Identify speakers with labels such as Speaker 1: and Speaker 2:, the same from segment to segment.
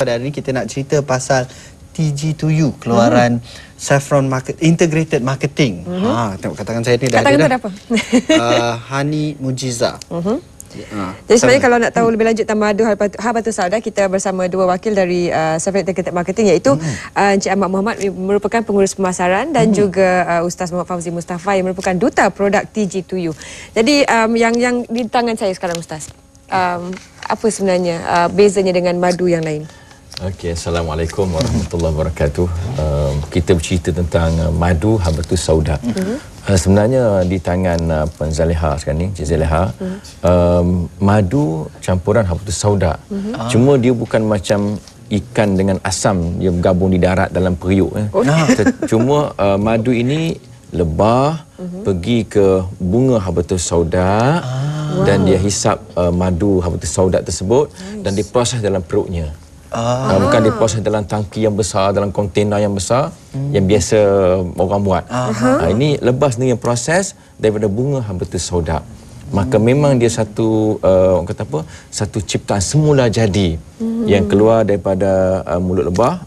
Speaker 1: Pada hari ini kita nak cerita pasal TG2U, keluaran Saffron Integrated Marketing. Tengok katakan saya ni dah ada dah.
Speaker 2: Apa?
Speaker 1: Honey Mujiza.
Speaker 2: Jadi sebenarnya kalau nak tahu lebih lanjut tentang madu Habatus Sauda, kita bersama dua wakil dari Saffron Integrated Marketing, iaitu Encik Ahmad Muhammad merupakan pengurus pemasaran dan juga Ustaz Muhammad Fauzi Mustafa yang merupakan duta produk TG2U. Jadi yang di tangan saya sekarang, Ustaz, apa sebenarnya bezanya dengan madu yang lain?
Speaker 3: Okey, Assalamualaikum warahmatullahi wabarakatuh. Kita bercerita tentang madu Habatus Sauda. Sebenarnya di tangan Puan Zaleha sekarang ni, Cik Zaleha, madu campuran Habatus Sauda. Cuma dia bukan macam ikan dengan asam, dia bergabung di darat dalam periuk. Cuma madu ini lebah pergi ke bunga Habatus Sauda dan dia hisap madu Habatus Sauda tersebut dan diproses dalam perutnya. Bukan diproses dalam tangki yang besar, dalam kontena yang besar yang biasa orang buat. Ini lebah sendiri yang proses daripada bunga Habatus Sauda. Maka memang dia satu orang kata apa, satu ciptaan semula jadi yang keluar daripada mulut lebah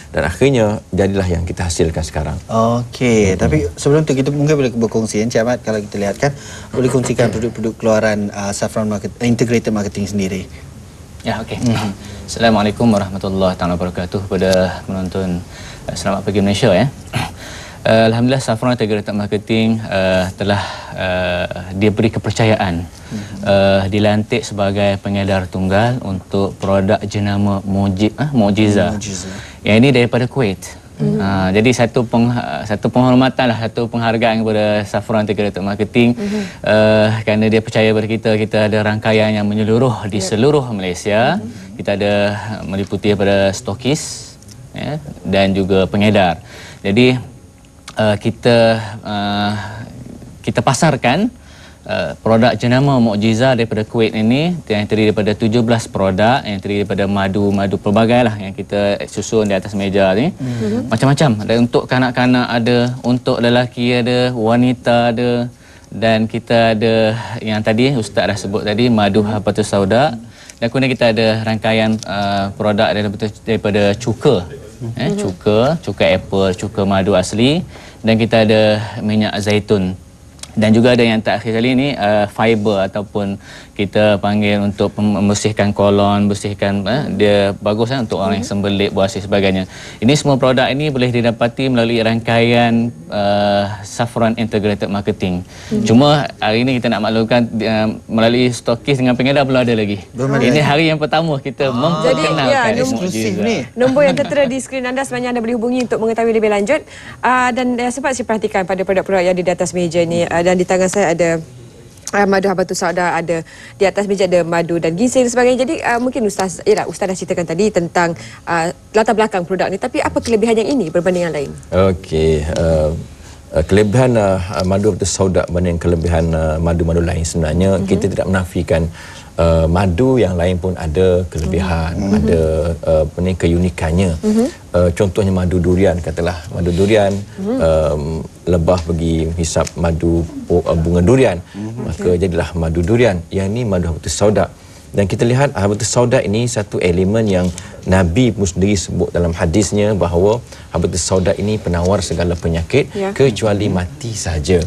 Speaker 3: dan akhirnya jadilah yang kita hasilkan sekarang.
Speaker 1: Okey, tapi sebelum tu kita mungkin boleh berkongsi, Encik Ahmad, kalau kita lihat kan, boleh kongsikan produk-produk keluaran Saffron Integrated Marketing sendiri.
Speaker 4: Ya, okey. Assalamualaikum warahmatullahi wabarakatuh kepada penonton. Selamat pagi Malaysia ya. Alhamdulillah, Saffron Integrated Marketing telah diberi kepercayaan dilantik sebagai pengedar tunggal untuk produk jenama Mujiza. Yang ini daripada Kuwait. Jadi satu penghormatan lah, satu penghargaan kepada Saffron Integrated Marketing kerana dia percaya kepada kita. Kita ada rangkaian yang menyeluruh di seluruh Malaysia. Kita ada meliputi daripada stokis dan juga pengedar. Jadi kita pasarkan produk jenama Mujiza daripada Kuwait ini, yang terdiri daripada 17 produk yang terdiri daripada madu pelbagai lah yang kita susun di atas meja ni. Macam-macam, ada untuk kanak-kanak, ada untuk lelaki, ada wanita, ada, dan kita ada yang tadi Ustaz dah sebut tadi, madu Habatus Sauda, dan kemudian kita ada rangkaian produk daripada cuka. Cuka apple, cuka madu asli, dan kita ada minyak zaitun. Dan juga ada yang terakhir kali ini fiber ataupun kita panggil untuk membersihkan kolon, bersihkan dia bagus untuk orang yang sembelit, buasi sebagainya. Ini semua produk ini boleh didapati melalui rangkaian Saffron Integrated Marketing. Cuma hari ini kita nak maklumkan melalui stokis dengan pengedar belum ada lagi. Ini hari yang pertama kita memperkenalkan
Speaker 1: eksklusif ni.
Speaker 2: Nombor yang tertera di skrin anda sebenarnya anda boleh hubungi untuk mengetahui lebih lanjut. Dan sempat saya perhatikan pada produk-produk yang ada di atas meja ni, dan di tangan saya ada madu Habatus Sauda, ada di atas meja ada madu dan ginseng dan sebagainya. Jadi mungkin Ustaz dah ceritakan tadi tentang latar belakang produk ni, tapi apa kelebihan yang ini berbanding yang lain? Okey,
Speaker 3: kelebihan madu Habatus Sauda berbanding kelebihan madu-madu lain sebenarnya kita tidak menafikan madu yang lain pun ada kelebihan, ada keunikannya. Contohnya madu durian, katalah madu durian, lebah pergi hisap madu bunga durian, maka jadilah madu durian. Yang ini madu Habatus Sauda. Dan kita lihat Habatus Sauda ini satu elemen yang Nabi pun sendiri sebut dalam hadisnya bahawa Habatus Sauda ini penawar segala penyakit kecuali mati saja.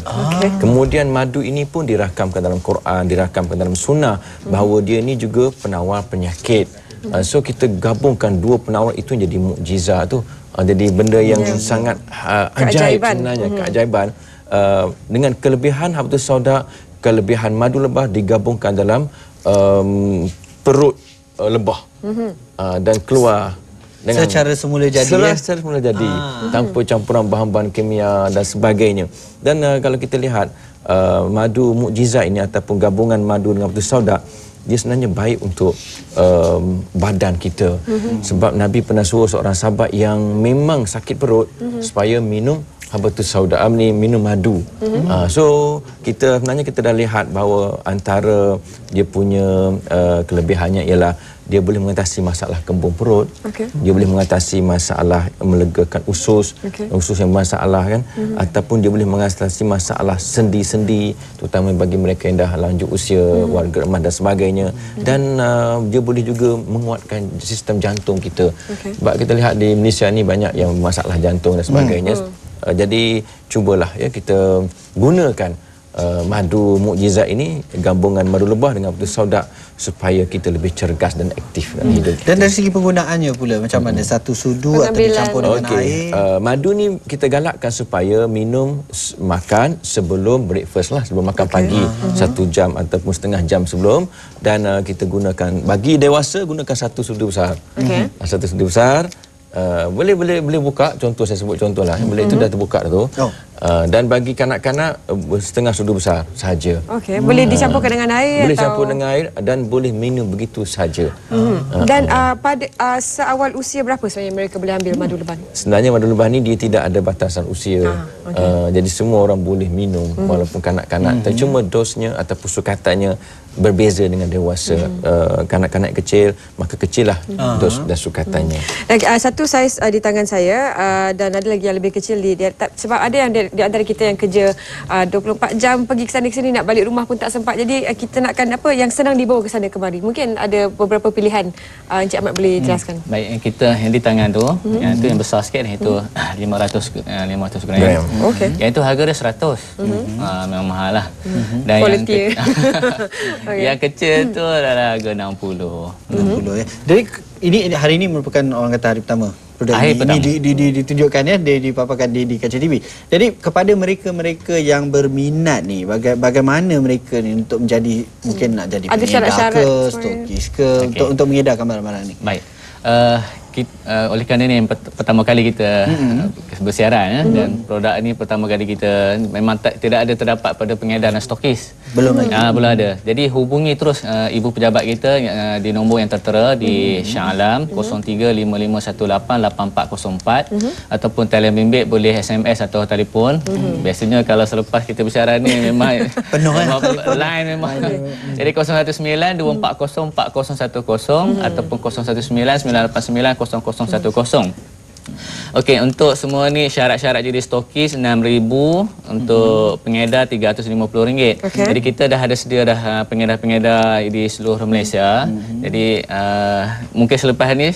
Speaker 3: Kemudian madu ini pun dirakamkan dalam Quran, dirakamkan dalam sunnah bahawa dia ini juga penawar penyakit. So kita gabungkan dua penawar itu jadi mukjizat tu. Jadi benda yang sangat ajaib sebenarnya, keajaiban. Dengan kelebihan Habatus Sauda, kelebihan madu lebah digabungkan dalam perut lebah dan keluar dengan
Speaker 1: secara semula jadi,
Speaker 3: secara semula jadi tanpa campuran bahan-bahan kimia dan sebagainya. Dan kalau kita lihat madu Mujiza ini ataupun gabungan madu dengan Habatus Sauda, dia sebenarnya baik untuk badan kita. Sebab Nabi pernah suruh seorang sahabat yang memang sakit perut supaya minum habatus sauda ni minum madu. So kita sebenarnya kita dah lihat bahawa antara dia punya kelebihannya ialah dia boleh mengatasi masalah kembung perut. Dia boleh mengatasi masalah melegakan usus, usus yang bermasalah kan, ataupun dia boleh mengatasi masalah sendi-sendi, terutama bagi mereka yang dah lanjut usia, warga remah dan sebagainya. Dan dia boleh juga menguatkan sistem jantung kita. Sebab kita lihat di Malaysia ni banyak yang masalah jantung dan sebagainya. Jadi cubalah ya kita gunakan madu mukjizat ini, gabungan madu lebah dengan habatus sauda, supaya kita lebih cergas dan aktif dalam hidup kita.
Speaker 1: Dan dari segi penggunaannya pula macam mana? Satu sudu atau dicampur dengan air?
Speaker 3: Madu ni kita galakkan supaya minum makan sebelum breakfast lah, sebelum makan pagi 1 jam ataupun setengah jam sebelum. Dan kita gunakan, bagi dewasa gunakan satu sudu besar. Satu sudu besar. Boleh buka, contoh saya sebut contoh lah, boleh itu dah terbuka tu. Dan bagi kanak-kanak setengah sudu besar sahaja.
Speaker 2: Boleh dicampurkan dengan air,
Speaker 3: boleh
Speaker 2: atau
Speaker 3: campur dengan air dan boleh minum begitu saja.
Speaker 2: Dan pada seawal usia berapa sebenarnya mereka boleh ambil madu lebah ni?
Speaker 3: Sebenarnya madu lebah ni dia tidak ada batasan usia. Jadi semua orang boleh minum walaupun kanak-kanak. Cuma dosnya ataupun sukatannya berbeza dengan dewasa. Kanak-kanak kecil maka kecil lah dos dan sukatannya.
Speaker 2: Satu saiz di tangan saya, dan ada lagi yang lebih kecil sebab ada yang di antara kita yang kerja 24 jam pergi ke sana ke sini, nak balik rumah pun tak sempat. Jadi kita nakkan apa yang senang dibawa ke sana kemari. Mungkin ada beberapa pilihan, Encik Ahmad boleh jelaskan.
Speaker 4: Baik, yang kita yang di tangan tu, yang tu yang besar sikit, itu 500 gram. Yang itu harga dia 100. Memang mahal lah. Dan
Speaker 2: Quality.
Speaker 4: yang kecil tu adalah harga 60.
Speaker 1: 60 ya. Jadi ini hari ini merupakan orang kata hari pertama produk ini ditunjukkan ya, dipaparkan di Kaca TV. Jadi kepada mereka-mereka yang berminat ni, bagaimana mereka ni untuk menjadi, mungkin nak jadi pengedar ke, stokis ke, untuk mengedarkan barang-barang ni?
Speaker 4: Baik. Oleh kerana ni pertama kali kita bersiaran, dan produk ni pertama kali kita memang tidak ada terdapat pada pengedar dan stokis.
Speaker 1: Belum lagi.
Speaker 4: Belum ada. Jadi hubungi terus ibu pejabat kita di nombor yang tertera di Shah Alam 0355188404, ataupun talian bimbit, boleh SMS atau telefon. Biasanya kalau selepas kita bersiaran ni memang
Speaker 1: penuh
Speaker 4: line memang. Jadi 019-240-4010 ataupun 019-989-0010. Okey, untuk semua ni syarat-syarat jadi stokis 6,000, untuk pengedar RM350. Jadi kita dah ada sedia pengedar-pengedar di seluruh Malaysia. Jadi mungkin selepas ni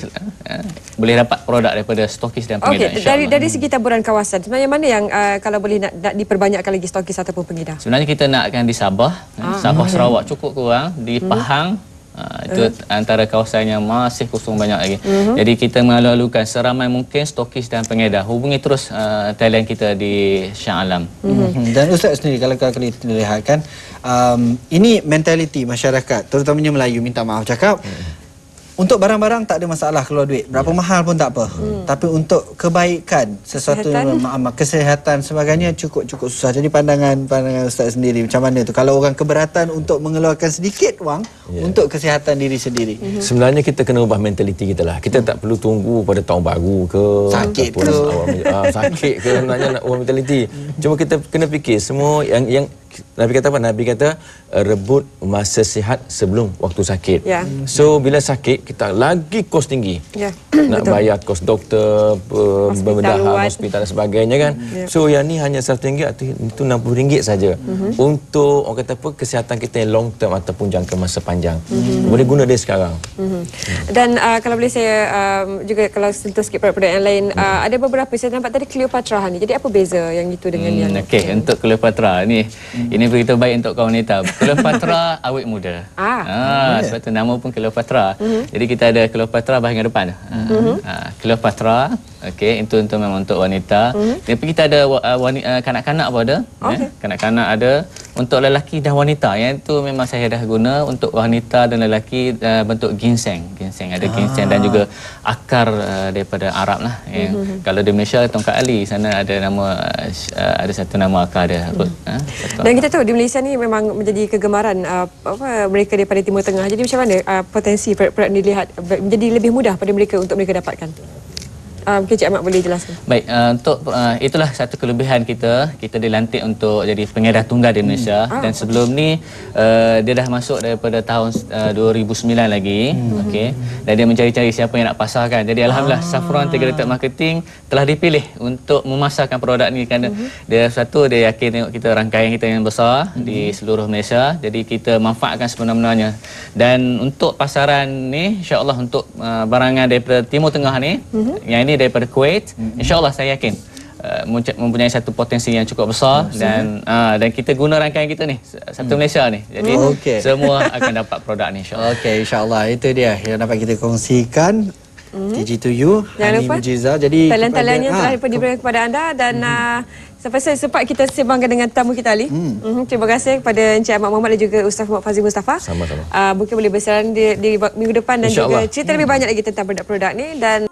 Speaker 4: boleh dapat produk daripada stokis dan pengedar.
Speaker 2: Dari segi taburan kawasan, sebenarnya mana yang kalau boleh nak diperbanyakkan lagi stokis ataupun pengedar?
Speaker 4: Sebenarnya kita nakkan di Sabah, Sabah Sarawak cukup kurang, di Pahang itu antara kawasan yang masih kosong banyak lagi. Jadi kita mengalu-alukan seramai mungkin stokis dan pengedar. Hubungi terus talian kita di Shah Alam.
Speaker 1: Dan Ustaz sendiri, kalau kita lihat kan, ini mentaliti masyarakat, terutamanya Melayu, minta maaf cakap, untuk barang-barang tak ada masalah keluar duit, berapa mahal pun tak apa. Tapi untuk kebaikan sesuatu, kesihatan sebagainya cukup susah. Jadi pandangan Ustaz sendiri macam mana tu kalau orang keberatan untuk mengeluarkan sedikit wang untuk kesihatan diri sendiri?
Speaker 3: Sebenarnya kita kena ubah mentaliti kita lah. Kita tak perlu tunggu pada tahun baru ke,
Speaker 1: sakit ke,
Speaker 3: sakit ke, sebenarnya nak ubah mentaliti. Cuma kita kena fikir semua yang Nabi kata apa? Nabi kata rebut masa sihat sebelum waktu sakit. So bila sakit kita lagi kos tinggi. Nak bayar kos doktor, pembedahan hospital dan sebagainya kan. So yang ni hanya RM100 atau itu RM60 saja. Untuk orang kata apa, kesihatan kita yang long term ataupun jangka masa panjang. Boleh guna dia sekarang.
Speaker 2: Dan kalau boleh saya juga kalau sentuh sikit produk-produk yang lain, ada beberapa saya nampak tadi Cleopatra ni. Jadi apa beza yang itu dengan yang
Speaker 4: okey, untuk Cleopatra ni, ini berita baik untuk kaum wanita. Cleopatra awet muda. Sebab tu nama pun Cleopatra. Jadi kita ada Cleopatra bahagian depan. Cleopatra, okey, itu untuk memang untuk wanita. Tapi kita ada kanak-kanak pun ada. Kanak-kanak ada. Untuk lelaki dan wanita, yang itu memang saya dah guna untuk wanita dan lelaki bentuk ginseng. Ada ginseng dan juga akar daripada Arab lah. Kalau di Malaysia tongkat ali, sana ada nama ada satu nama akar dia.
Speaker 2: Dan kita tahu di Malaysia ni memang menjadi kegemaran mereka daripada Timur Tengah. Jadi macam mana potensi produk ni dilihat menjadi lebih mudah pada mereka untuk mereka dapatkan? Mungkin Cik Ahmad boleh jelaskan.
Speaker 4: Baik, untuk itulah satu kelebihan kita. Kita dilantik untuk jadi pengedar tunggal di Malaysia. Dan sebelum ni dia dah masuk daripada tahun 2009 lagi. Okey. Dan dia mencari-cari siapa yang nak pasarkan. Jadi alhamdulillah Saffron Integrated Marketing telah dipilih untuk memasarkan produk ni kerana dia satu dia yakin tengok kita rangkaian kita yang besar di seluruh Malaysia. Jadi kita manfaatkan sebenar-benarnya. Dan untuk pasaran ni insya-Allah untuk barangan daripada Timur Tengah ni, yang ini daripada Kuwait, insya-Allah saya yakin mempunyai satu potensi yang cukup besar dan kita guna rangkaian kita ni satu Malaysia ni. Jadi semua akan dapat produk ni insya-Allah.
Speaker 1: Okey, insya-Allah itu dia yang dapat kita kongsikan. TG2U,
Speaker 2: Jangan
Speaker 1: Hani
Speaker 2: lupa
Speaker 1: Mujiza. Jadi
Speaker 2: talent-talent yang telah diberikan kepada anda dan sampai sempat kita sembangkan dengan tamu kita Ali. Terima kasih kepada Encik Ahmad Mohamad dan juga Ustaz Muhammad Fazil Mustafa.
Speaker 3: Sama-sama.
Speaker 2: Mungkin boleh bersama di minggu depan dan
Speaker 3: InsyaAllah.
Speaker 2: juga cerita lebih banyak lagi tentang produk-produk ni dan